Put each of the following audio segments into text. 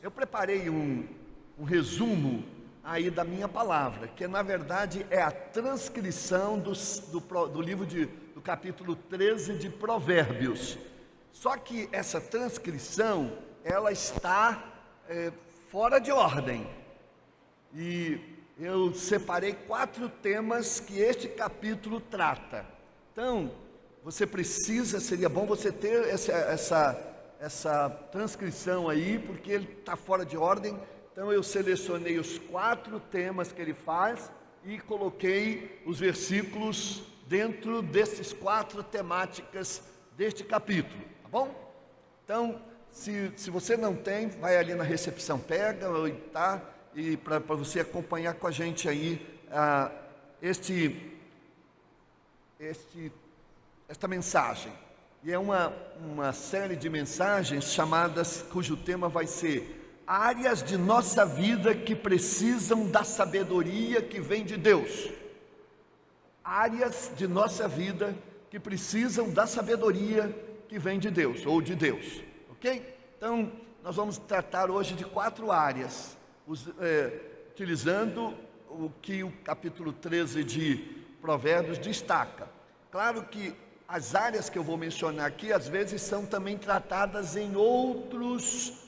Eu preparei um resumo aí da minha palavra, que na verdade é a transcrição do livro do capítulo 13 de Provérbios. Só que essa transcrição, ela está fora de ordem. E eu separei 4 temas que este capítulo trata. Então, seria bom você ter essa transcrição aí, porque ele está fora de ordem. Então eu selecionei os 4 temas que ele faz e coloquei os versículos dentro desses 4 temáticas deste capítulo, tá bom? Então, se você não tem, vai ali na recepção, pega, tá? E para você acompanhar com a gente aí esta mensagem. E é uma série de mensagens cujo tema vai ser áreas de nossa vida que precisam da sabedoria que vem de Deus. Áreas de nossa vida que precisam da sabedoria que vem de Deus, ou de Deus, ok? Então, nós vamos tratar hoje de 4 áreas, utilizando o que o capítulo 13 de Provérbios destaca. Claro que as áreas que eu vou mencionar aqui, às vezes são também tratadas em outros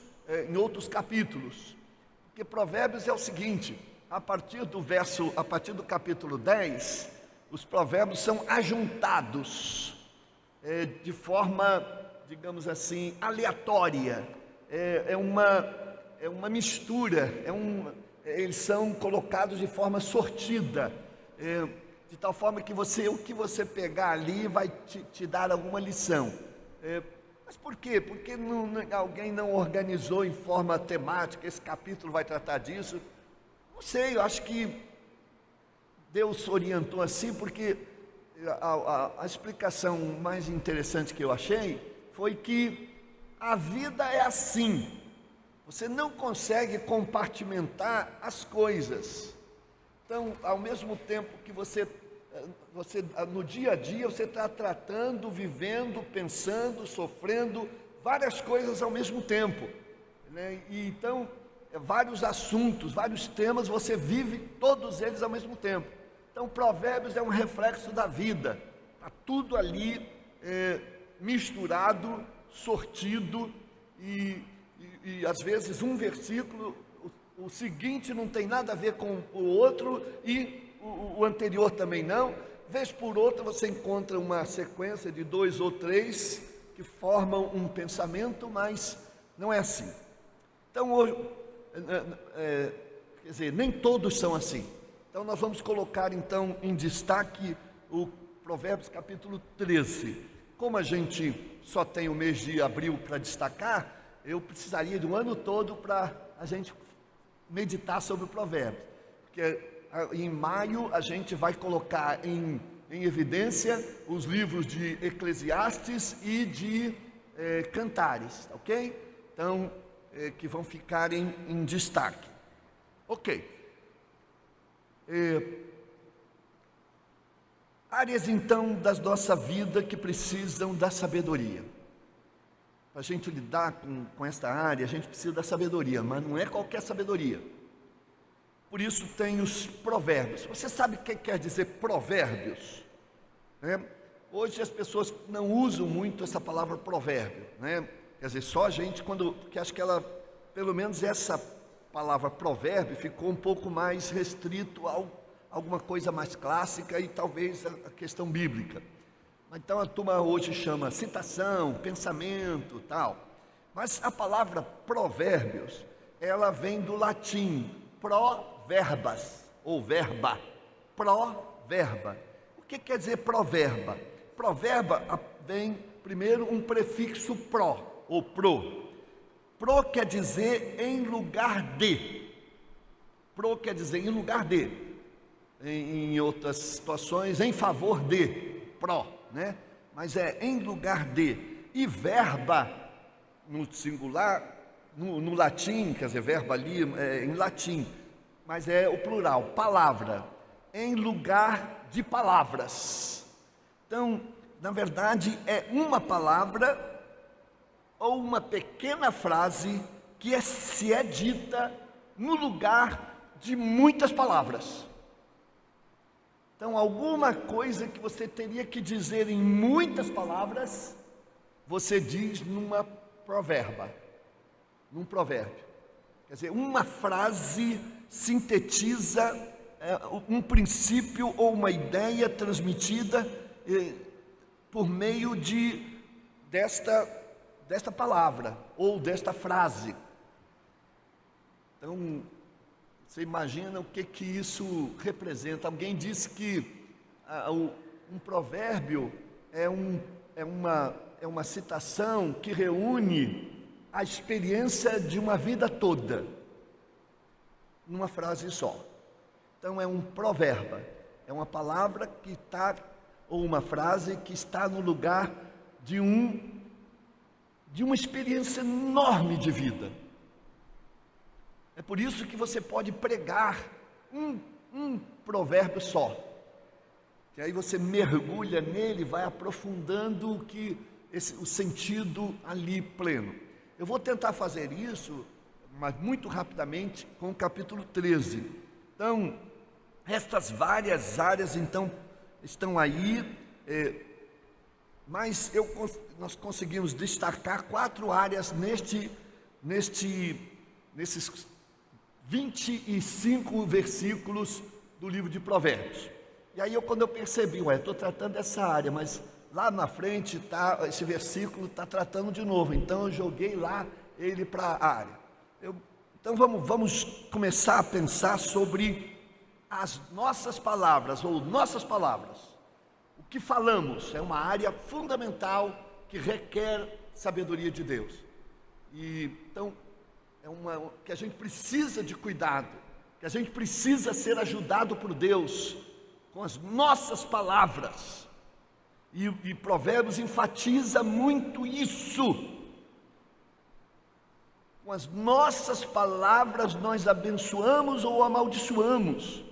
capítulos, porque Provérbios é o seguinte: a partir do capítulo 10, os provérbios são ajuntados de forma, digamos assim, aleatória, é uma mistura, eles são colocados de forma sortida, de tal forma que o que você pegar ali vai te dar alguma lição. Mas por quê? Porque alguém não organizou em forma temática, esse capítulo vai tratar disso? Não sei, eu acho que Deus orientou assim, porque a explicação mais interessante que eu achei foi que a vida é assim, você não consegue compartimentar as coisas. Então, ao mesmo tempo que você no dia a dia, você está tratando, vivendo, pensando, sofrendo várias coisas ao mesmo tempo, né? E então, vários assuntos, vários temas, você vive todos eles ao mesmo tempo. Então, Provérbios é um reflexo da vida, está tudo ali misturado, sortido, e às vezes um versículo, o seguinte não tem nada a ver com o outro, e o anterior também não. Vez por outra você encontra uma sequência de 2 ou 3 que formam um pensamento, mas não é assim. Então hoje, quer dizer, nem todos são assim. Então nós vamos colocar então em destaque o Provérbios capítulo 13. Como a gente só tem o mês de abril para destacar, eu precisaria de um ano todo para a gente meditar sobre o Provérbios, porque em maio a gente vai colocar em evidência os livros de Eclesiastes e de Cantares, ok? Então, que vão ficar em destaque. Ok. Áreas então da nossa vida que precisam da sabedoria. Para a gente lidar com esta área, a gente precisa da sabedoria, mas não é qualquer sabedoria. Por isso tem os provérbios. Você sabe o que quer dizer provérbios? Hoje as pessoas não usam muito essa palavra provérbio, né? Quer dizer, só a gente que acho que ela, pelo menos essa palavra provérbio ficou um pouco mais restrito a alguma coisa mais clássica e talvez a questão bíblica. Então a turma hoje chama citação, pensamento, tal. Mas a palavra provérbios, ela vem do latim proverbas, ou verba, proverba. O que quer dizer proverba? Proverba vem primeiro um prefixo pro, ou pro. Pro quer dizer em lugar de. Pro quer dizer em lugar de. Em outras situações, em favor de. Pro, né? Mas é em lugar de. E verba, no singular, no latim, quer dizer, verba ali é em latim, mas é o plural, palavra, em lugar de palavras. Então, na verdade, é uma palavra ou uma pequena frase se é dita no lugar de muitas palavras. Então, alguma coisa que você teria que dizer em muitas palavras, você diz num provérbio. Quer dizer, uma frase sintetiza um princípio ou uma ideia transmitida por meio desta palavra ou desta frase. Então, você imagina o que isso representa. Alguém disse que um provérbio é uma citação que reúne a experiência de uma vida toda numa frase só. Então é um provérbio, é uma palavra que está, ou uma frase que está no lugar de uma experiência enorme de vida. É por isso que você pode pregar um provérbio só, que aí você mergulha nele, vai aprofundando o sentido ali pleno. Eu vou tentar fazer isso, mas muito rapidamente, com o capítulo 13. Então, estas várias áreas então estão aí, mas nós conseguimos destacar 4 áreas nesses 25 versículos do livro de Provérbios. E aí quando eu percebi, estou tratando dessa área, mas lá na frente esse versículo está tratando de novo, então eu joguei lá ele para a área. Então vamos começar a pensar sobre as nossas palavras, ou nossas palavras. O que falamos é uma área fundamental que requer sabedoria de Deus. E então que a gente precisa de cuidado, que a gente precisa ser ajudado por Deus com as nossas palavras. E Provérbios enfatiza muito isso. Com as nossas palavras nós abençoamos ou amaldiçoamos.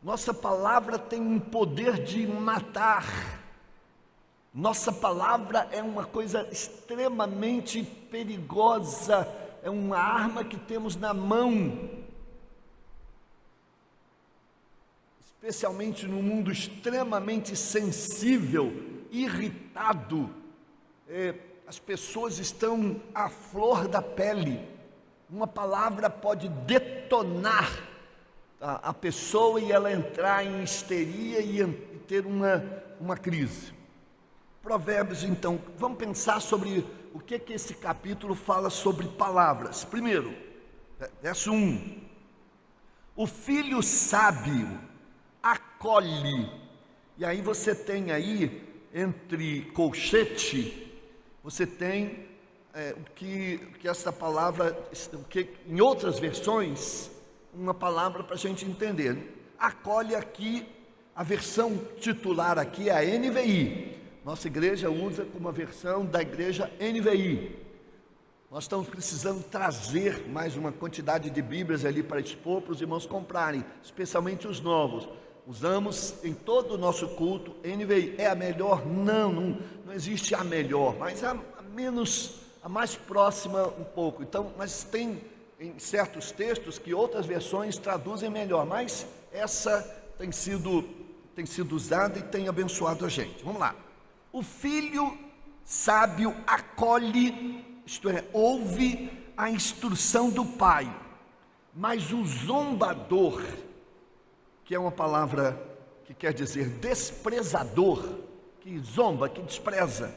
Nossa palavra tem um poder de matar. Nossa palavra é uma coisa extremamente perigosa, é uma arma que temos na mão. Especialmente num mundo extremamente sensível, irritado, as pessoas estão à flor da pele. Uma palavra pode detonar a pessoa e ela entrar em histeria e ter uma crise. Provérbios, então, vamos pensar sobre o que esse capítulo fala sobre palavras. Primeiro, verso 1: o filho sábio acolhe. E aí você tem aí, entre colchete, você tem o que essa palavra, que em outras versões, uma palavra para a gente entender. Acolhe aqui, a versão titular aqui é a NVI. Nossa igreja usa como a versão da igreja NVI. Nós estamos precisando trazer mais uma quantidade de Bíblias ali para expor, para os irmãos comprarem, especialmente os novos. Usamos em todo o nosso culto NVI. É a melhor? Não existe a melhor, mas a mais próxima um pouco. Então, mas tem em certos textos que outras versões traduzem melhor, mas essa tem sido usada e tem abençoado a gente. Vamos lá. O filho sábio acolhe, isto é, ouve a instrução do pai, mas o zombador, que é uma palavra que quer dizer desprezador, que zomba, que despreza,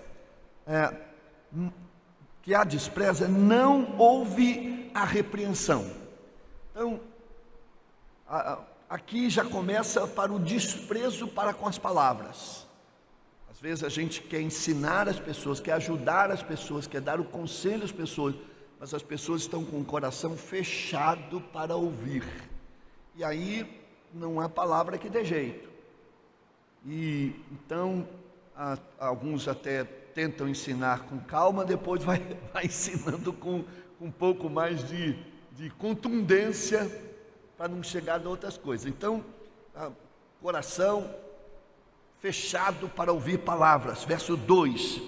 que a despreza, não ouve a repreensão. Então, aqui já começa para o desprezo para com as palavras. Às vezes a gente quer ensinar as pessoas, quer ajudar as pessoas, quer dar o conselho às pessoas, mas as pessoas estão com o coração fechado para ouvir. E aí não há palavra que dê jeito. E então alguns até tentam ensinar com calma, depois vai ensinando com um pouco mais de contundência para não chegar a outras coisas. Então, coração fechado para ouvir palavras. Verso 2: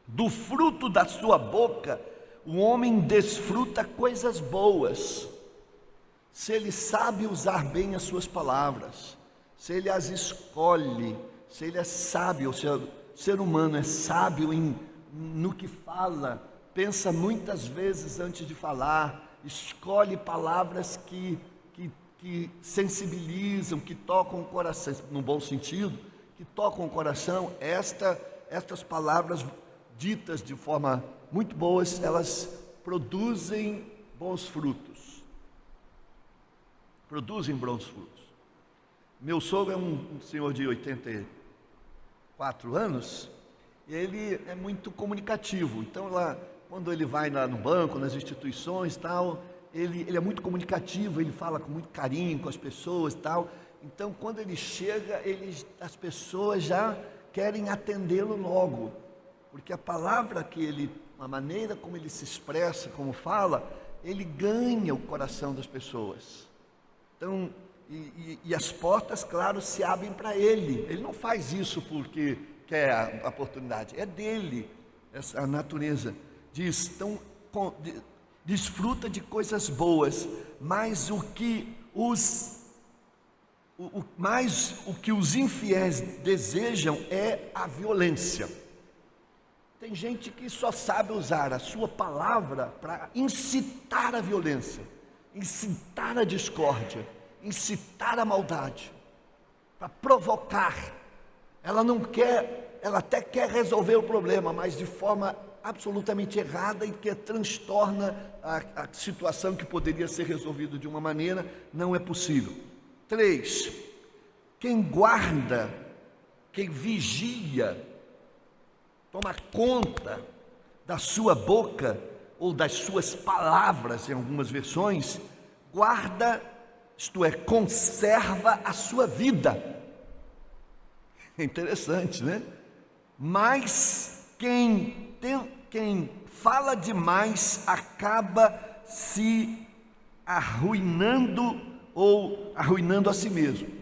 do fruto da sua boca o homem desfruta coisas boas se ele sabe usar bem as suas palavras, se ele as escolhe, se ele é sábio, se o ser humano é sábio no que fala, pensa muitas vezes antes de falar, escolhe palavras que sensibilizam, que tocam o coração, no bom sentido, que tocam o coração. Estas palavras ditas de forma muito boas, elas produzem bons frutos. Produzem bons frutos. Meu sogro é um senhor de 84 anos, e ele é muito comunicativo. Então, lá, quando ele vai no banco, nas instituições e tal, ele é muito comunicativo, ele fala com muito carinho com as pessoas e tal. Então, quando ele chega, as pessoas já querem atendê-lo logo, porque a palavra a maneira como ele se expressa, como fala, ele ganha o coração das pessoas. Então, e as portas, claro, se abrem para ele. Ele não faz isso porque quer a oportunidade, é dele, essa a natureza diz. Então, desfruta de coisas boas, mas o que os infiéis desejam é a violência. Tem gente que só sabe usar a sua palavra para incitar a violência, incitar a discórdia, incitar a maldade, para provocar. Ela até quer resolver o problema, mas de forma absolutamente errada, e que transtorna a situação que poderia ser resolvida de uma maneira, não é possível. 3, quem guarda, quem vigia, toma conta da sua boca, ou das suas palavras, em algumas versões, guarda, isto é, conserva a sua vida. É interessante, né? Mas quem fala demais acaba se arruinando ou arruinando a si mesmo.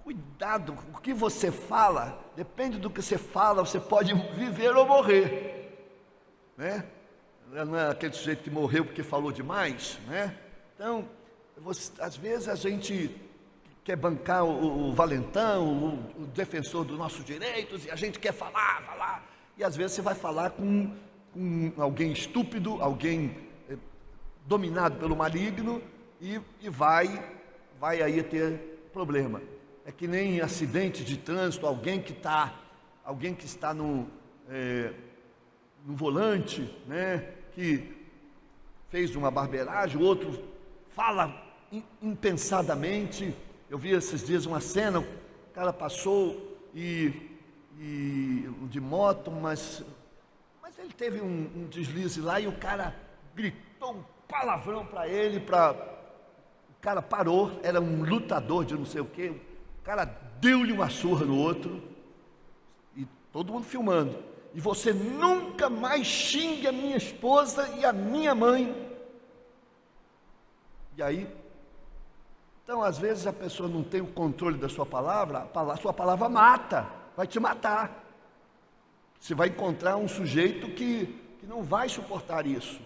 Cuidado, o que você fala, depende do que você fala, você pode viver ou morrer, né? Não é aquele sujeito que morreu porque falou demais, né? Então, às vezes a gente quer bancar o valentão, o defensor dos nossos direitos, e a gente quer falar, e às vezes você vai falar com alguém estúpido, alguém dominado pelo maligno, e vai aí ter problema. É que nem acidente de trânsito, alguém que está no volante, né, que fez uma barbeiragem, o outro fala impensadamente. Eu vi esses dias uma cena, o cara passou de moto, mas ele teve um deslize lá, e o cara gritou um palavrão para ele, o cara parou, era um lutador de não sei o quê, o cara deu-lhe uma surra no outro, e todo mundo filmando. E você nunca mais xingue a minha esposa e a minha mãe. E aí, então às vezes a pessoa não tem o controle da sua palavra, a sua palavra mata, vai te matar. Você vai encontrar um sujeito que não vai suportar isso.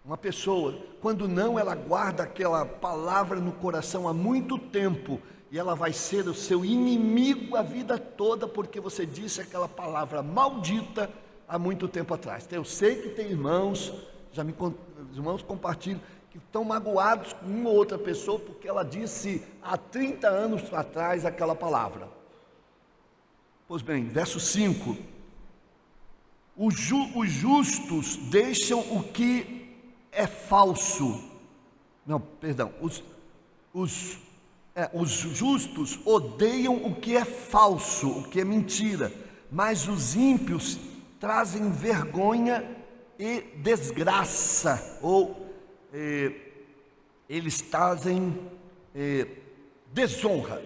Uma pessoa, quando não, ela guarda aquela palavra no coração há muito tempo, e ela vai ser o seu inimigo a vida toda, porque você disse aquela palavra maldita há muito tempo atrás. Então, eu sei que tem irmãos, os irmãos compartilham, que estão magoados com uma ou outra pessoa, porque ela disse há 30 anos atrás aquela palavra. Pois bem, verso 5, os justos deixam o que é falso, os justos odeiam o que é falso, o que é mentira, mas os ímpios trazem vergonha e desgraça, ou eles trazem desonra.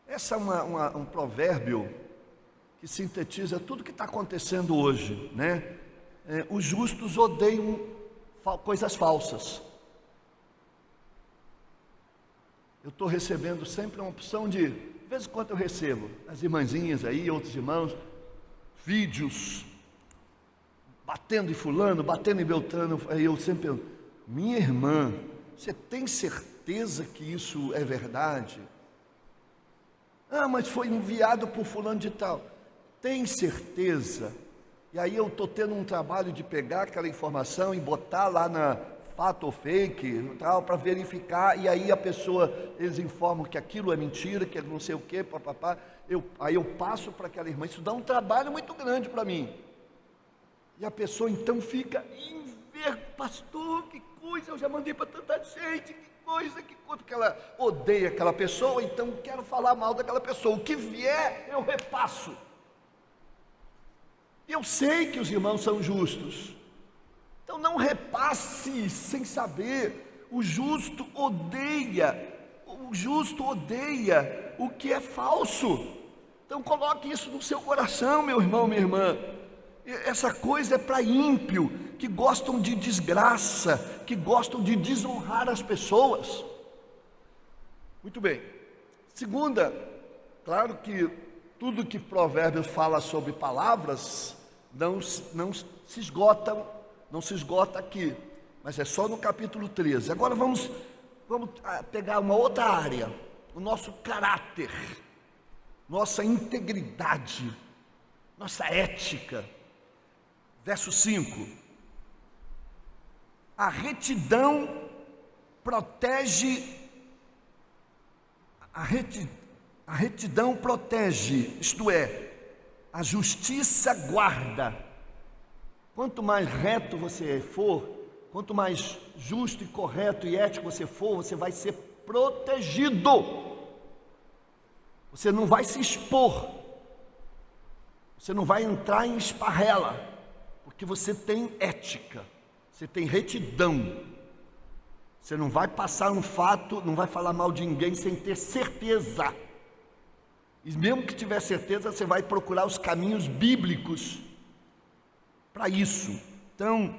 Esse é um provérbio que sintetiza tudo que está acontecendo hoje, né? Os justos odeiam coisas falsas. Eu estou recebendo sempre uma opção de vez em quando eu recebo, as irmãzinhas aí, outros irmãos, vídeos batendo em fulano, batendo em Beltrano. Aí eu sempre pergunto: minha irmã, você tem certeza que isso é verdade? Ah, mas foi enviado por fulano de tal. Tem certeza? E aí eu estou tendo um trabalho de pegar aquela informação e botar lá na fato ou fake, tal, para verificar, e aí a pessoa, eles informam que aquilo é mentira, que é não sei o que, papapá. Aí eu passo para aquela irmã. Isso dá um trabalho muito grande para mim. E a pessoa então fica pastor, que coisa, eu já mandei para tanta gente, que coisa, porque ela odeia aquela pessoa, então quero falar mal daquela pessoa. O que vier, eu repasso. E eu sei que os irmãos são justos, então não repasse sem saber. O justo odeia o que é falso. Então coloque isso no seu coração, meu irmão, minha irmã. Essa coisa é para ímpio, que gostam de desgraça, que gostam de desonrar as pessoas. Muito bem. Segunda, claro que tudo que Provérbios fala sobre palavras não se esgota aqui, mas é só no capítulo 13. Agora vamos pegar uma outra área, o nosso caráter, nossa integridade, nossa ética. Verso 5: a retidão protege, a retidão protege, isto é, a justiça guarda. Quanto mais reto você for, quanto mais justo e correto e ético você for, você vai ser protegido. Você não vai se expor, você não vai entrar em esparrela, porque você tem ética, você tem retidão. Você não vai passar um fato, não vai falar mal de ninguém sem ter certeza. E mesmo que tiver certeza, você vai procurar os caminhos bíblicos para isso. Então,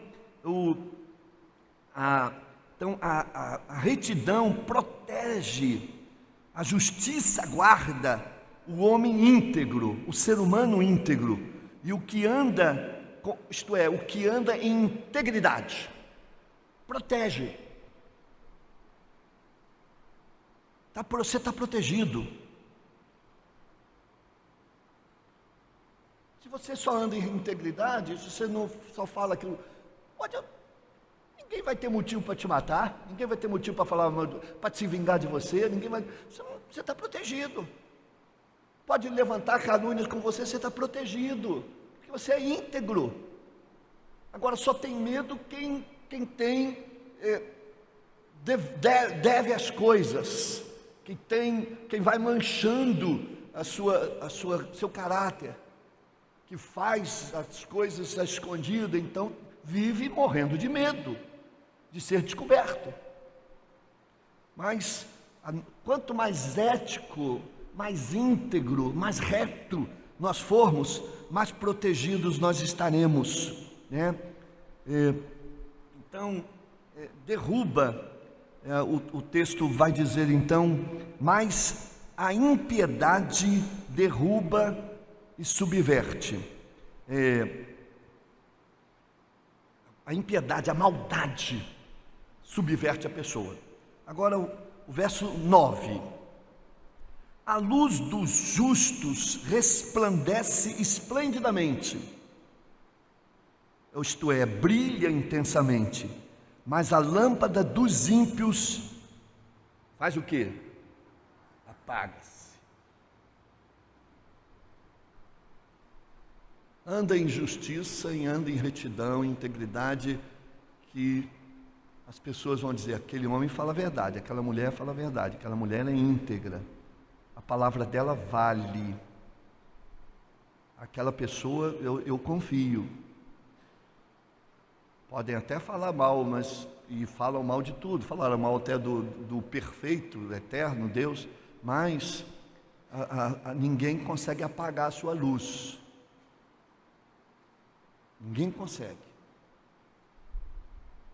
a retidão protege, a justiça guarda o homem íntegro, o ser humano íntegro, e o que anda, isto é, o que anda em integridade, protege. Você está protegido. Se você só anda em integridade, se você não só fala aquilo, ninguém vai ter motivo para te matar, ninguém vai ter motivo para falar, para se vingar de você, você está protegido. Pode levantar calúnias com você, você está protegido, porque você é íntegro. Agora só tem medo quem deve as coisas, quem vai manchando seu caráter, que faz as coisas escondidas, então vive morrendo de medo de ser descoberto. Mas quanto mais ético, mais íntegro, mais reto nós formos, mais protegidos nós estaremos, né? Então, derruba, o texto vai dizer então, mas a impiedade derruba e subverte. A impiedade, a maldade subverte a pessoa. Agora o verso 9: a luz dos justos resplandece esplendidamente, isto é, brilha intensamente, mas a lâmpada dos ímpios faz o quê? Apaga-se. Anda em justiça e anda em retidão, em integridade, que as pessoas vão dizer: aquele homem fala a verdade, aquela mulher fala a verdade, aquela mulher é íntegra, a palavra dela vale, aquela pessoa eu confio. Podem até falar mal, e falam mal de tudo, falaram mal até do perfeito, do eterno Deus, mas ninguém consegue apagar a sua luz. Ninguém consegue.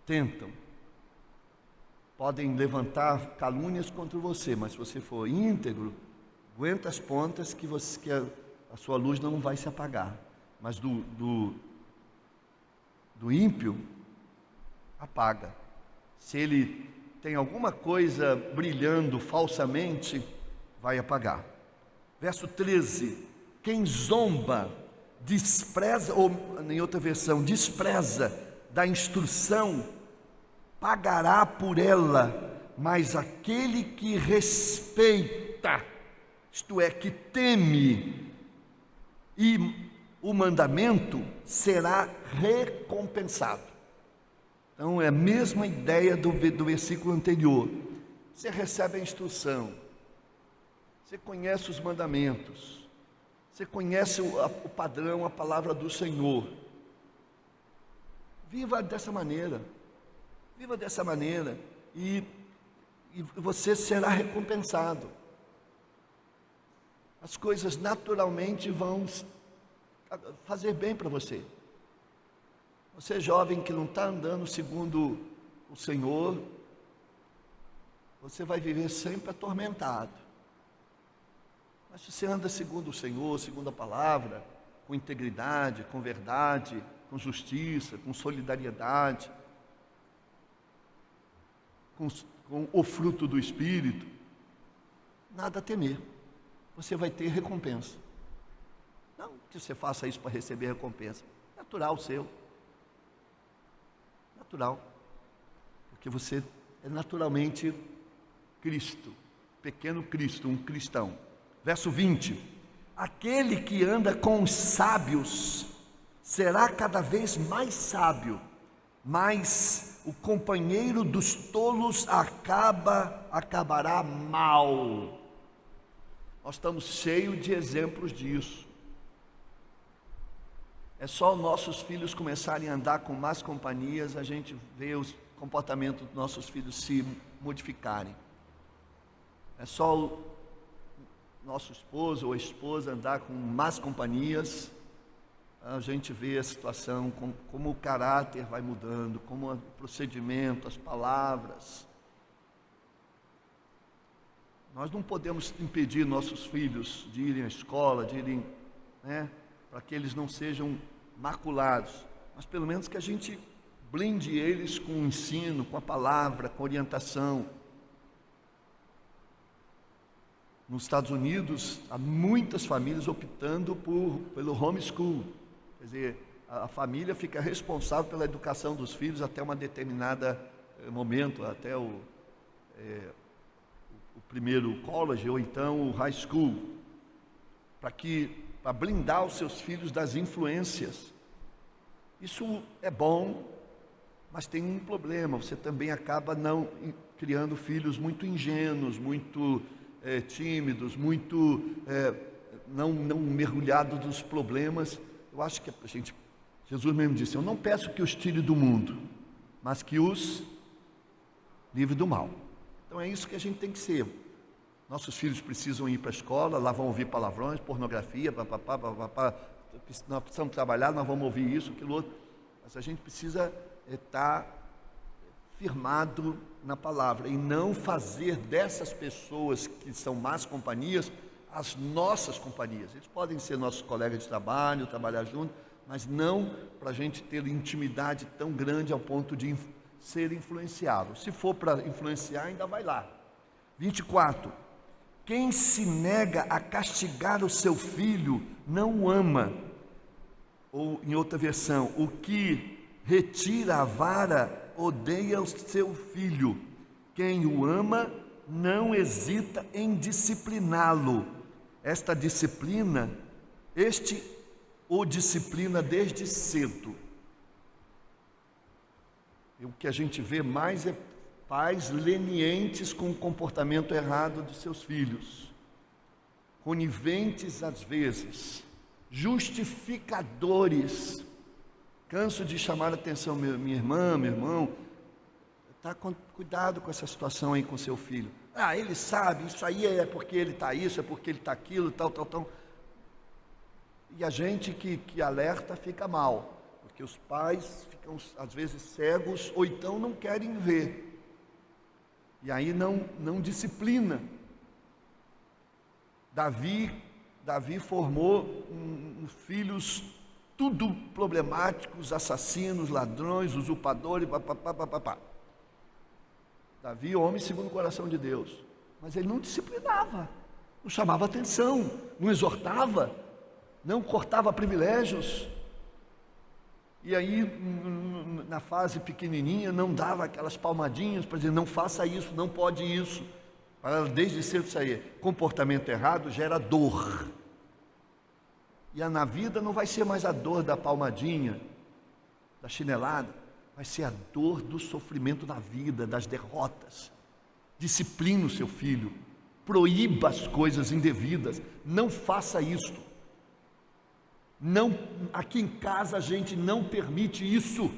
Tentam. Podem levantar calúnias contra você, mas se você for íntegro, aguenta as pontas que a sua luz não vai se apagar. Mas do ímpio, apaga. Se ele tem alguma coisa brilhando falsamente, vai apagar. Verso 13: quem zomba, despreza, ou em outra versão, despreza da instrução, pagará por ela, mas aquele que respeita, isto é, que teme, e o mandamento, será recompensado. Então é a mesma ideia do versículo anterior. Você recebe a instrução, você conhece os mandamentos, você conhece o padrão, a palavra do Senhor. Viva dessa maneira, e você será recompensado. As coisas naturalmente vão fazer bem para você. Você jovem que não está andando segundo o Senhor, você vai viver sempre atormentado. Mas se você anda segundo o Senhor, segundo a palavra, com integridade, com verdade, com justiça, com solidariedade, com o fruto do Espírito, nada a temer. Você vai ter recompensa. Não que você faça isso para receber recompensa. Natural seu. Natural. Porque você é naturalmente Cristo. Pequeno Cristo, um cristão. Verso 20: aquele que anda com os sábios será cada vez mais sábio, mas o companheiro dos tolos acabará mal. Nós estamos cheios de exemplos disso. É só os nossos filhos começarem a andar com más companhias, a gente vê os comportamentos dos nossos filhos se modificarem. É só o nosso esposo ou esposa andar com más companhias, a gente vê a situação, como o caráter vai mudando, como o procedimento, as palavras. Nós não podemos impedir nossos filhos de irem à escola, de irem, para que eles não sejam maculados, mas pelo menos que a gente blinde eles com o ensino, com a palavra, com a orientação. Nos Estados Unidos, há muitas famílias optando pelo homeschool, quer dizer, a família fica responsável pela educação dos filhos até uma determinada momento, até o primeiro college ou então o high school, para blindar os seus filhos das influências. Isso é bom, mas tem um problema: você também acaba não criando filhos muito ingênuos, muito tímidos, muito não mergulhados nos problemas. Eu acho que Jesus mesmo disse: eu não peço que os tire do mundo, mas que os livre do mal. Então é isso que a gente tem que ser. Nossos filhos precisam ir para a escola, lá vão ouvir palavrões, pornografia, nós precisamos trabalhar, nós vamos ouvir isso, aquilo outro, mas a gente precisa estar firmado na palavra e não fazer dessas pessoas que são más companhias as nossas companhias. Eles podem ser nossos colegas de trabalho, trabalhar juntos, mas não para a gente ter intimidade tão grande ao ponto de ser influenciável. Se for para influenciar, ainda vai lá. 24: quem se nega a castigar o seu filho não o ama. Ou em outra versão, o que retira a vara odeia o seu filho. Quem o ama não hesita em discipliná-lo. Esta disciplina, o disciplina desde cedo. E o que a gente vê mais é pais lenientes com o comportamento errado de seus filhos, coniventes às vezes, justificadores. Canso de chamar a atenção: minha irmã, meu irmão, cuidado com essa situação aí com seu filho. Ele sabe, isso aí é porque ele está isso, é porque ele está aquilo, tal. E a gente que alerta fica mal, porque os pais ficam às vezes cegos ou então não querem ver. E aí não disciplina. Davi formou filhos tudo problemáticos, assassinos, ladrões, usurpadores, papapá. Davi, homem segundo o coração de Deus, mas ele não disciplinava, não chamava atenção, não exortava, não cortava privilégios. E aí, na fase pequenininha, não dava aquelas palmadinhas para dizer, não faça isso, não pode isso. Para desde cedo sair. Comportamento errado gera dor. E na vida não vai ser mais a dor da palmadinha, da chinelada, vai ser a dor do sofrimento na vida, das derrotas. Discipline o seu filho, proíba as coisas indevidas, não faça isto. Não, aqui em casa a gente não permite isso.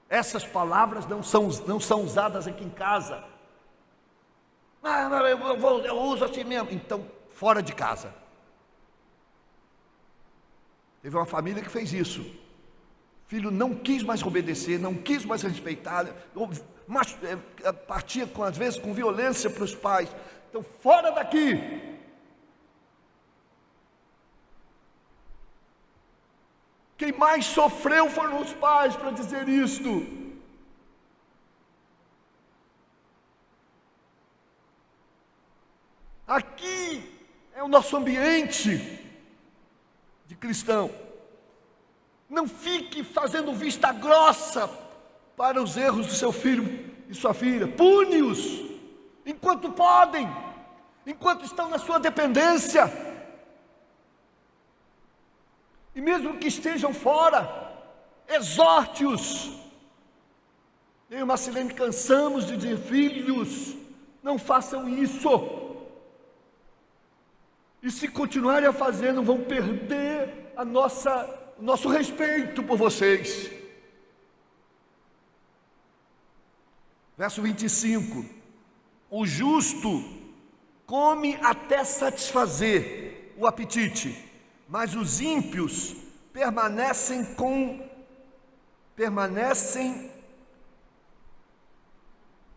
Essas palavras não são usadas aqui em casa. Eu uso assim mesmo. Então, fora de casa. Teve uma família que fez isso. O filho não quis mais obedecer, não quis mais respeitar, mas partia às vezes com violência para os pais. Então, fora daqui. Quem mais sofreu foram os pais para dizer isto. Aqui é o nosso ambiente de cristão. Não fique fazendo vista grossa para os erros do seu filho e sua filha. Pune-os enquanto podem, enquanto estão na sua dependência. E mesmo que estejam fora, exorte-os. Eu e Marcelene cansamos de dizer, filhos, não façam isso. E se continuarem a fazer, não vão perder o nosso respeito por vocês. Verso 25. O justo come até satisfazer o apetite, mas os ímpios permanecem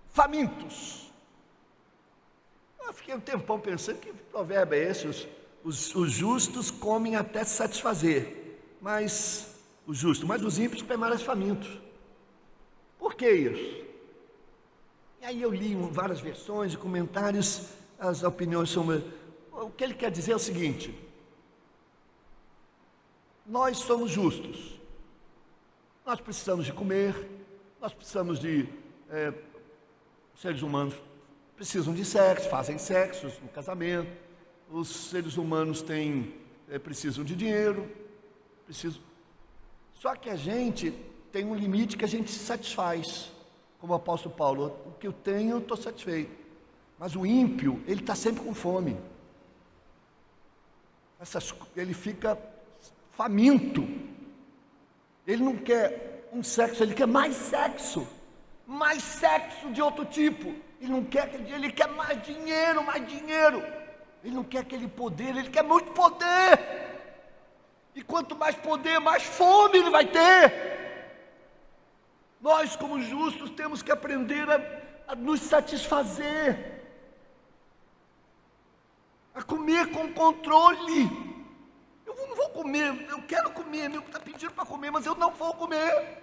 famintos. Eu fiquei um tempão pensando, que provérbio é esse? Os justos comem até se satisfazer, mas os ímpios permanecem famintos. Por que isso? E aí eu li várias versões e comentários, as opiniões sobre... O que ele quer dizer é o seguinte: nós somos justos, nós precisamos de comer, nós precisamos de... seres humanos precisam de sexo, fazem sexos no casamento, os seres humanos precisam de dinheiro, só que a gente tem um limite que a gente se satisfaz, como o apóstolo Paulo, o que eu tenho eu estou satisfeito, mas o ímpio, ele está sempre com fome, ele fica faminto, ele não quer um sexo, ele quer mais sexo de outro tipo, ele quer mais dinheiro, ele não quer aquele poder, ele quer muito poder, e quanto mais poder, mais fome ele vai ter. Nós, como justos, temos que aprender a nos satisfazer, a comer com controle. Eu não vou comer, eu quero comer, meu está pedindo para comer, mas eu não vou comer.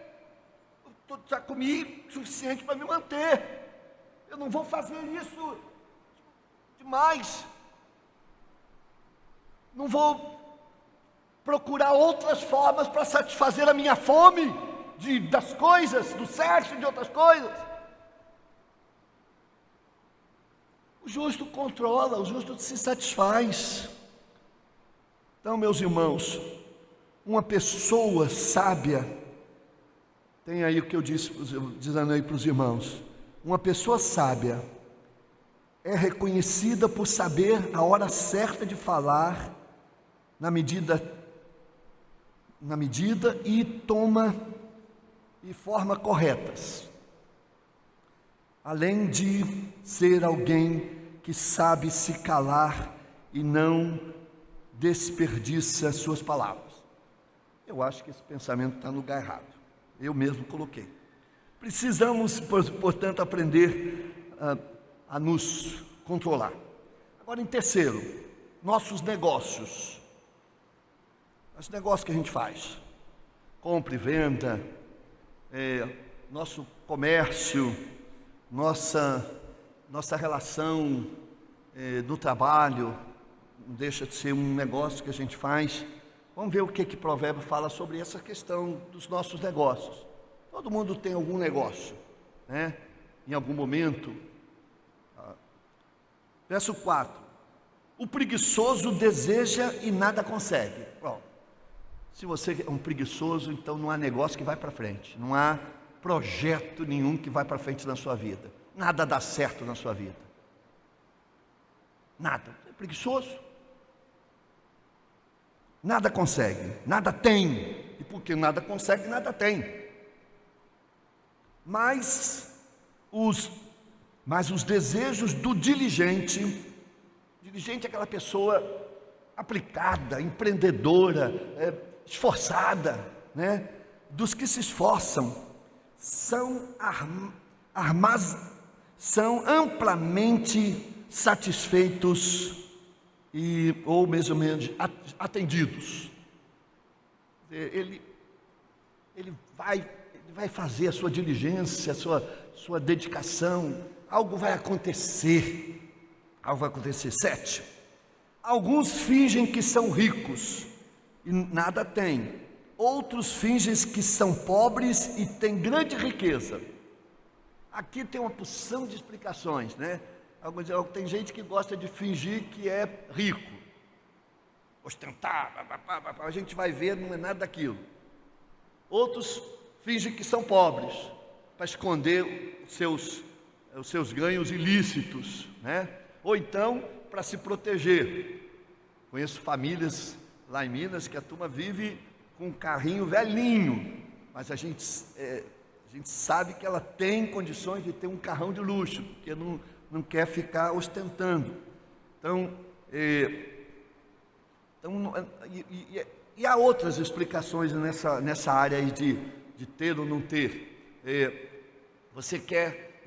Eu já comi suficiente para me manter. Eu não vou fazer isso demais. Não vou procurar outras formas para satisfazer a minha fome das coisas, do sexo e de outras coisas. O justo controla, o justo se satisfaz. Então, meus irmãos, uma pessoa sábia, tem aí o que eu disse, dizendo aí para os irmãos, uma pessoa sábia é reconhecida por saber a hora certa de falar, na medida e toma e forma corretas, além de ser alguém que sabe se calar e não desperdiça suas palavras. Eu acho que esse pensamento está no lugar errado, eu mesmo coloquei. Precisamos, portanto, aprender a nos controlar. Agora, em terceiro, nossos negócios. Os negócios que a gente faz. compra e venda, nosso comércio, nossa relação do trabalho, não deixa de ser um negócio que a gente faz. Vamos ver o que Provérbio fala sobre essa questão dos nossos negócios. Todo mundo tem algum negócio, né? Em algum momento. Verso 4. O preguiçoso deseja e nada consegue. Bom, se você é um preguiçoso, então não há negócio que vai para frente. Não há projeto nenhum que vai para frente na sua vida. Nada dá certo na sua vida. Nada. Você é preguiçoso. Nada consegue, nada tem. E porque nada consegue, nada tem. Mas os desejos do diligente é aquela pessoa aplicada, empreendedora, esforçada, né? Dos que se esforçam, são amplamente satisfeitos ou mesmo menos atendidos. Ele vai fazer a sua diligência, a sua dedicação, algo vai acontecer. 7. Alguns fingem que são ricos e nada têm. Outros fingem que são pobres e têm grande riqueza. Aqui tem uma porção de explicações, né? Tem gente que gosta de fingir que é rico, ostentar, a gente vai ver, não é nada daquilo. Outros fingem que são pobres, para esconder os seus ganhos ilícitos, né? Ou então, para se proteger. Conheço famílias lá em Minas que a turma vive com um carrinho velhinho, mas a gente sabe que ela tem condições de ter um carrão de luxo, porque não quer ficar ostentando. E há outras explicações nessa área aí de ter ou não ter. Você quer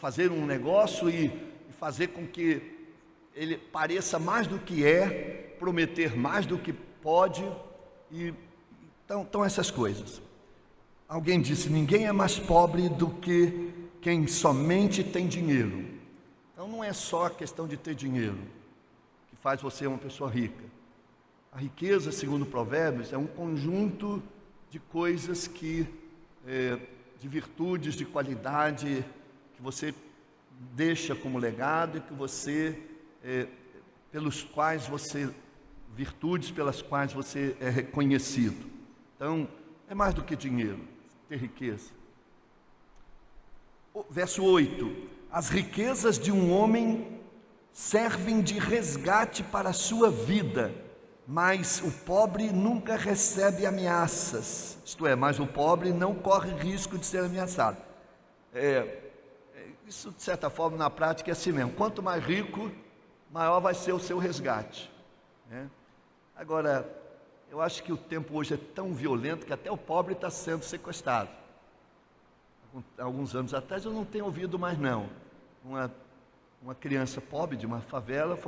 fazer um negócio e fazer com que ele pareça mais do que é, prometer mais do que pode, então essas coisas. Alguém disse: ninguém é mais pobre do que quem somente tem dinheiro. Então não é só a questão de ter dinheiro que faz você uma pessoa rica. A riqueza, segundo Provérbios, é um conjunto de coisas de virtudes, de qualidade, que você deixa como legado e que virtudes pelas quais você é reconhecido. Então, é mais do que dinheiro, ter riqueza. Verso 8. As riquezas de um homem servem de resgate para a sua vida, mas o pobre nunca recebe ameaças. Isto é, mas o pobre não corre risco de ser ameaçado. Isso, de certa forma, na prática é assim mesmo. Quanto mais rico, maior vai ser o seu resgate, né? Agora, eu acho que o tempo hoje é tão violento que até o pobre está sendo sequestrado. Alguns anos atrás eu não tenho ouvido mais não. Uma criança pobre de uma favela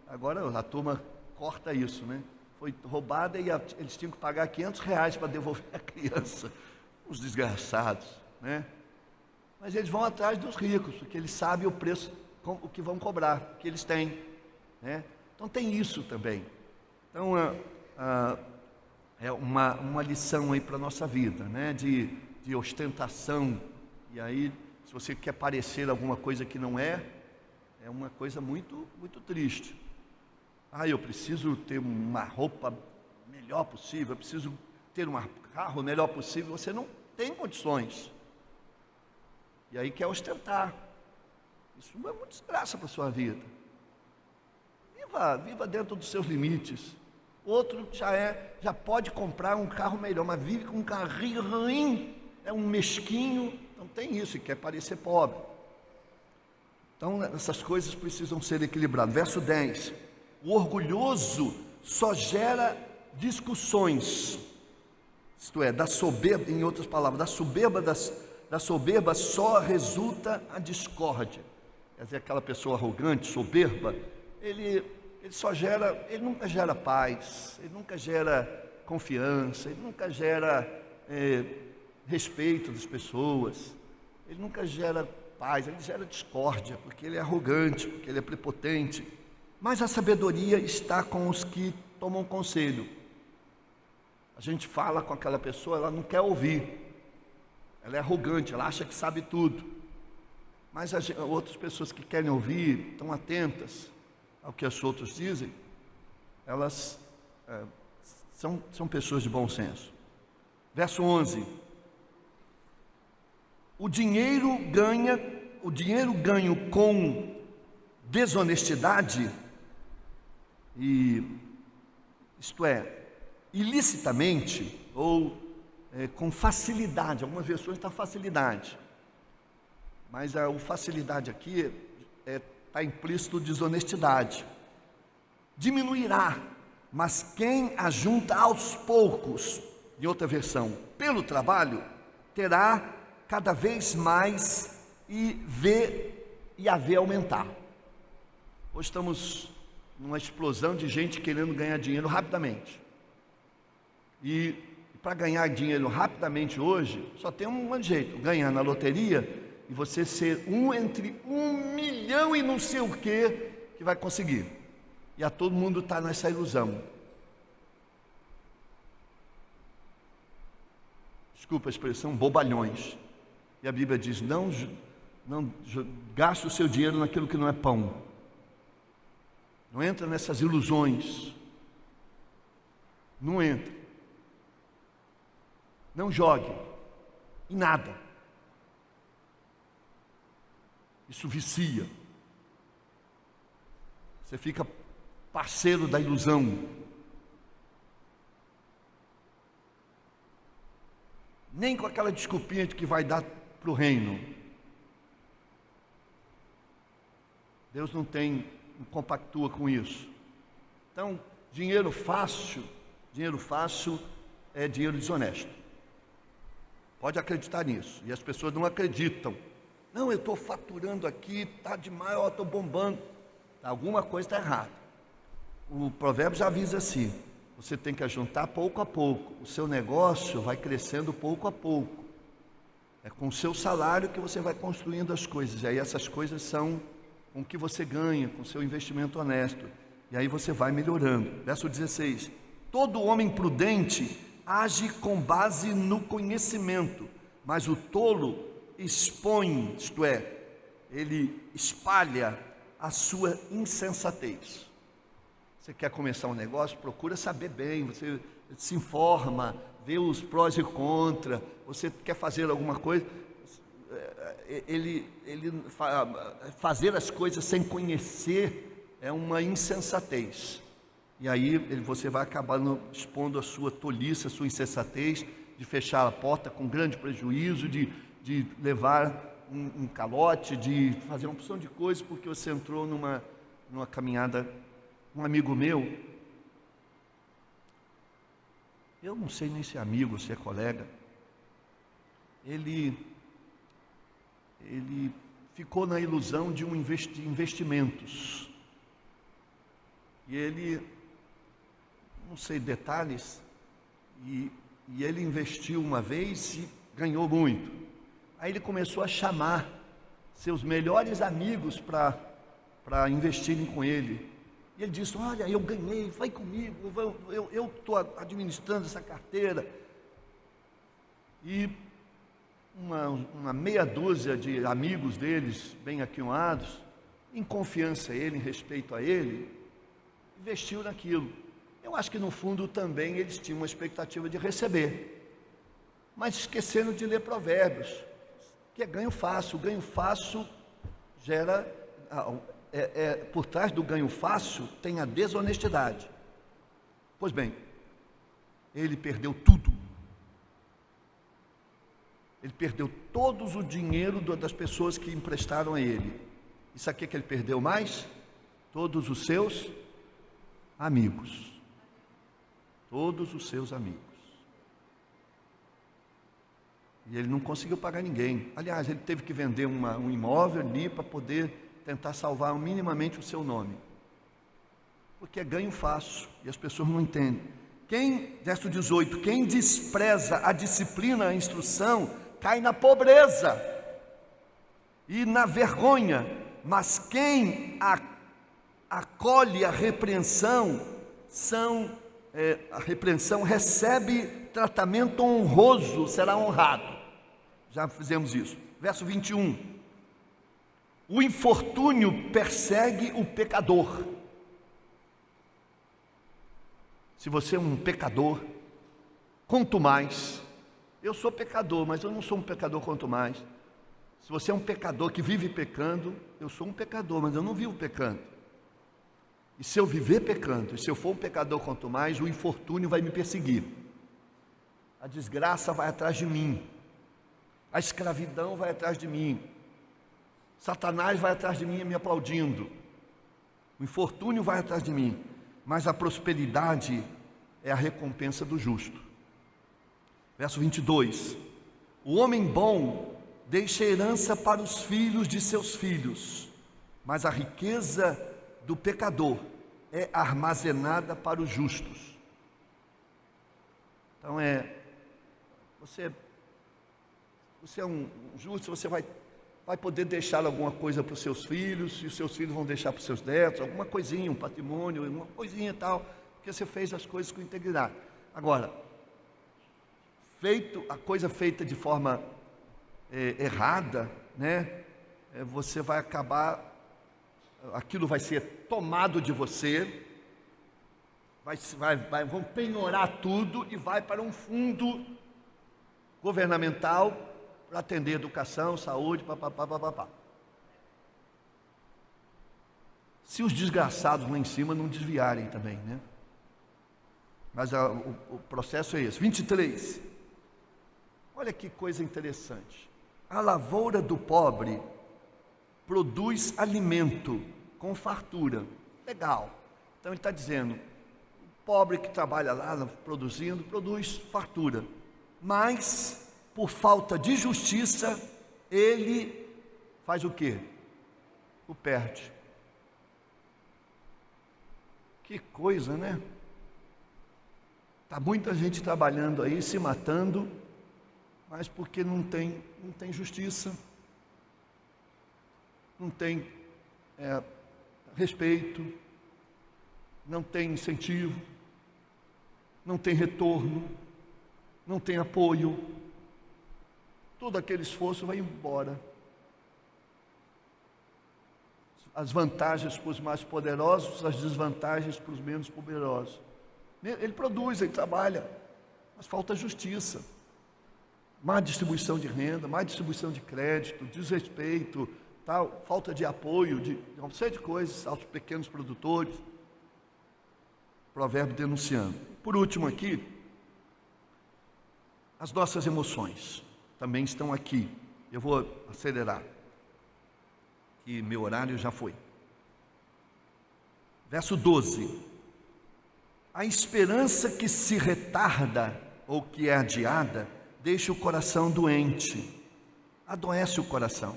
agora a turma corta isso, né? Foi roubada e eles tinham que pagar R$500 para devolver a criança. Os desgraçados, né? Mas eles vão atrás dos ricos, porque eles sabem o preço, o que vão cobrar, o que eles têm, né? Então tem isso também. Então é uma lição aí para a nossa vida, né? De ostentação. E aí, se você quer parecer alguma coisa que não é uma coisa muito, muito triste. Eu preciso ter uma roupa melhor possível, eu preciso ter um carro melhor possível. Você não tem condições. E aí quer ostentar. Isso é uma desgraça para a sua vida. Viva dentro dos seus limites. Outro já pode comprar um carro melhor, mas vive com um carrinho ruim, é um mesquinho, não tem isso, e quer parecer pobre. Então essas coisas precisam ser equilibradas. Verso 10. O orgulhoso só gera discussões, isto é, da soberba, em outras palavras, da soberba só resulta a discórdia. Quer dizer, aquela pessoa arrogante, soberba, ele nunca gera paz, ele nunca gera confiança, ele nunca gera respeito das pessoas, ele nunca gera paz, ele gera discórdia, porque ele é arrogante, porque ele é prepotente. Mas a sabedoria está com os que tomam conselho. A gente fala com aquela pessoa, ela não quer ouvir, ela é arrogante, ela acha que sabe tudo. Mas outras pessoas que querem ouvir, estão atentas ao que os outros dizem, elas são pessoas de bom senso. Verso 11. O dinheiro ganho com desonestidade, isto é, ilicitamente ou com facilidade, algumas versões está facilidade, mas o facilidade aqui está implícito desonestidade. Diminuirá, mas quem ajunta aos poucos, em outra versão, pelo trabalho, terá cada vez mais e a ver aumentar. Hoje estamos numa explosão de gente querendo ganhar dinheiro rapidamente. E para ganhar dinheiro rapidamente hoje, só tem um jeito: ganhar na loteria e você ser entre 1 milhão e não sei o que vai conseguir. E a todo mundo está nessa ilusão. Desculpa a expressão, bobalhões. E a Bíblia diz: não gaste o seu dinheiro naquilo que não é pão. Não entra nessas ilusões. Não entra. Não jogue em nada. Isso vicia. Você fica parceiro da ilusão. Nem com aquela desculpinha de que vai dar para o reino. Deus não compactua com isso. Então, dinheiro fácil é dinheiro desonesto. Pode acreditar nisso. E as pessoas não acreditam. Não, eu estou faturando aqui, está demais, estou bombando. Alguma coisa está errada. O provérbio já avisa assim: você tem que ajuntar pouco a pouco. O seu negócio vai crescendo pouco a pouco. É com o seu salário que você vai construindo as coisas. E aí essas coisas são com o que você ganha, com o seu investimento honesto. E aí você vai melhorando. Verso 16. Todo homem prudente age com base no conhecimento, mas o tolo expõe, isto é, ele espalha a sua insensatez. Você quer começar um negócio, procura saber bem, você se informa, vê os prós e contras. Você quer fazer alguma coisa, fazer as coisas sem conhecer é uma insensatez. E aí você vai acabar expondo a sua tolice, a sua insensatez, de fechar a porta com grande prejuízo, de levar um calote, de fazer uma opção de coisas, porque você entrou numa caminhada. Um amigo meu, eu não sei nem se é amigo, se é colega, ele ficou na ilusão de investimentos. E ele, não sei detalhes, e ele investiu uma vez e ganhou muito. Aí ele começou a chamar seus melhores amigos para investirem com ele. E ele disse: olha, eu ganhei, vai comigo, eu estou administrando essa carteira. E uma meia dúzia de amigos deles, bem aquinhoados, em confiança a ele, em respeito a ele, investiu naquilo. Eu acho que no fundo também eles tinham uma expectativa de receber, mas esqueceram de ler Provérbios, que é ganho fácil. O ganho fácil gera... por trás do ganho fácil tem a desonestidade. Pois bem, ele perdeu tudo. Ele perdeu todo o dinheiro das pessoas que emprestaram a ele. E sabe o que ele perdeu mais? Todos os seus amigos. Todos os seus amigos. E ele não conseguiu pagar ninguém. Aliás, ele teve que vender um imóvel ali para poder tentar salvar minimamente o seu nome, porque é ganho fácil, e as pessoas não entendem. verso 18, quem despreza a disciplina, a instrução, cai na pobreza e na vergonha, mas quem acolhe a repreensão, recebe tratamento honroso, será honrado. Já fizemos isso. Verso 21, o infortúnio persegue o pecador. Se você é um pecador, quanto mais, eu sou pecador, mas eu não sou um pecador quanto mais. Se você é um pecador que vive pecando, eu sou um pecador, mas eu não vivo pecando. E se eu viver pecando, e se eu for um pecador quanto mais, o infortúnio vai me perseguir. A desgraça vai atrás de mim. A escravidão vai atrás de mim. Satanás vai atrás de mim me aplaudindo. O infortúnio vai atrás de mim. Mas a prosperidade é a recompensa do justo. Verso 22. O homem bom deixa herança para os filhos de seus filhos, mas a riqueza do pecador é armazenada para os justos. Então você é um justo, você vai poder deixar alguma coisa para os seus filhos, e os seus filhos vão deixar para os seus netos, alguma coisinha, um patrimônio, uma coisinha e tal, porque você fez as coisas com integridade. Agora, a coisa feita de forma errada, né? Você vai acabar, aquilo vai ser tomado de você, vão penhorar tudo e vai para um fundo governamental para atender educação, saúde, papapá. Se os desgraçados lá em cima não desviarem também, né? Mas o processo é esse. 23. Olha que coisa interessante. A lavoura do pobre produz alimento com fartura. Legal. Então ele está dizendo, o pobre que trabalha lá produzindo, produz fartura. Mas por falta de justiça, ele faz o quê? O perde. Que coisa, né? Está muita gente trabalhando aí, se matando, mas porque não tem justiça, não tem respeito, não tem incentivo, não tem retorno, não tem apoio. Todo aquele esforço vai embora. As vantagens para os mais poderosos, as desvantagens para os menos poderosos. Ele produz, ele trabalha, mas falta justiça. Má distribuição de renda, má distribuição de crédito, desrespeito, tal, falta de apoio, de uma série de coisas aos pequenos produtores. Provérbio denunciando. Por último aqui, as nossas emoções também estão aqui. Eu vou acelerar, que meu horário já foi. Verso 12. A esperança que se retarda ou que é adiada, deixa o coração doente, adoece o coração.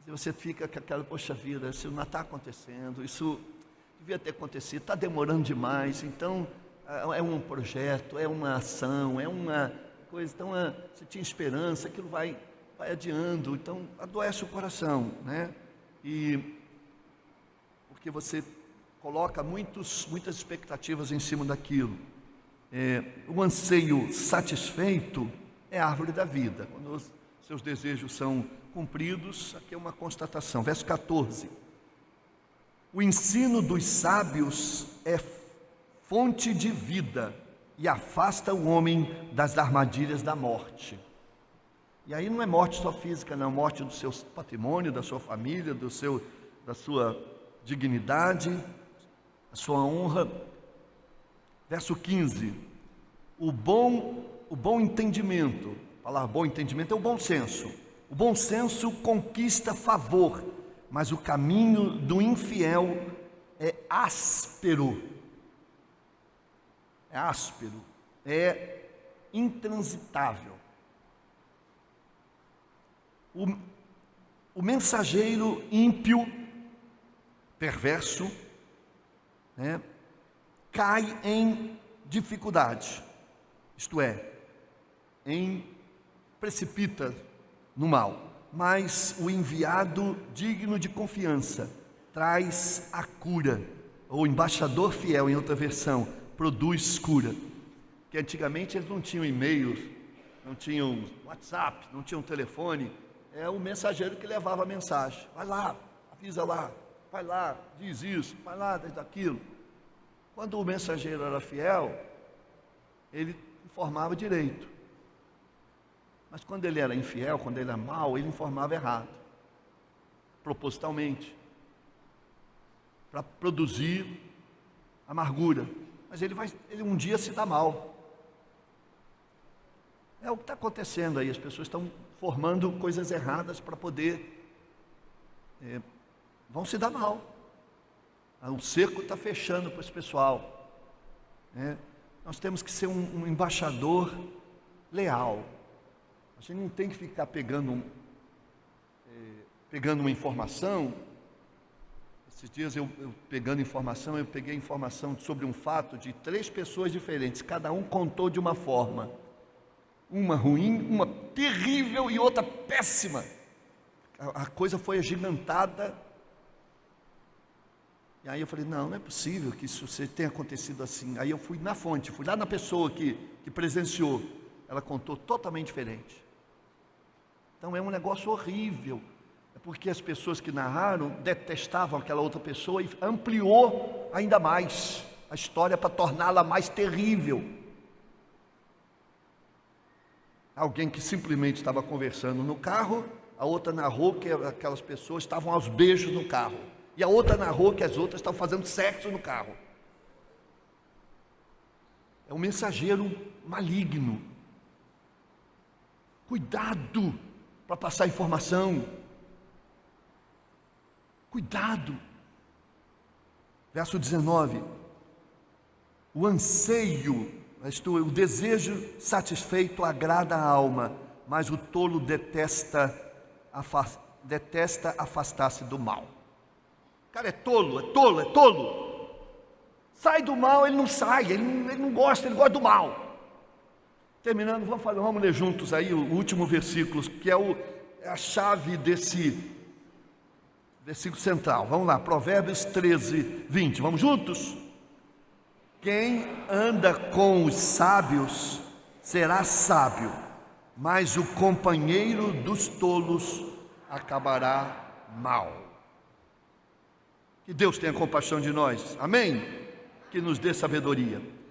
Você fica com aquela, poxa vida, isso não está acontecendo, isso devia ter acontecido, está demorando demais, então é um projeto, é uma ação, é uma coisa, então você tinha esperança, aquilo vai adiando, então adoece o coração, né? E porque você coloca muitas expectativas em cima daquilo. O anseio satisfeito é a árvore da vida. Quando os seus desejos são cumpridos, aqui é uma constatação. Verso 14. O ensino dos sábios é fonte de vida e afasta o homem das armadilhas da morte. E aí não é morte só física, não, morte do seu patrimônio, da sua família, da sua dignidade, a sua honra. Verso 15. O bom entendimento, a palavra bom entendimento é o bom senso. O bom senso conquista favor, mas o caminho do infiel é áspero. É áspero, é intransitável. O mensageiro ímpio, perverso, né, cai em dificuldade, isto é, precipita no mal. Mas o enviado digno de confiança traz a cura. O embaixador fiel, em outra versão, produz cura. Que antigamente eles não tinham e-mail, não tinham WhatsApp, não tinham telefone. É o mensageiro que levava a mensagem. Vai lá, avisa lá, vai lá, diz isso, vai lá, diz aquilo. Quando o mensageiro era fiel, ele informava direito. Mas quando ele era infiel, quando ele era mau, ele informava errado, propositalmente, para produzir amargura. Mas ele um dia se dá mal. É o que está acontecendo aí, as pessoas estão formando coisas erradas para poder, vão se dar mal. O cerco está fechando para esse pessoal. Nós temos que ser um embaixador leal. A gente não tem que ficar pegando uma informação. Esses dias eu peguei informação sobre um fato de 3 pessoas diferentes, cada um contou de uma forma. Uma ruim, uma terrível e outra péssima. A coisa foi agigantada. E aí eu falei, não é possível que isso tenha acontecido assim. Aí eu fui na fonte, fui lá na pessoa que presenciou. Ela contou totalmente diferente. Então é um negócio horrível. É porque as pessoas que narraram detestavam aquela outra pessoa e ampliou ainda mais a história para torná-la mais terrível. Alguém que simplesmente estava conversando no carro, a outra narrou que aquelas pessoas estavam aos beijos no carro. E a outra narrou que as outras estavam fazendo sexo no carro. É um mensageiro maligno. Cuidado para passar informação. Cuidado. Verso 19. O anseio, isto é, o desejo satisfeito agrada a alma, mas o tolo detesta afastar-se do mal. O cara é tolo. Sai do mal, ele não sai, ele não gosta, ele gosta do mal. Terminando, vamos ler juntos aí o último versículo, que é a chave desse versículo central. Vamos lá, Provérbios 13, 20. Vamos juntos? Quem anda com os sábios será sábio, mas o companheiro dos tolos acabará mal. Que Deus tenha compaixão de nós, amém? Que nos dê sabedoria.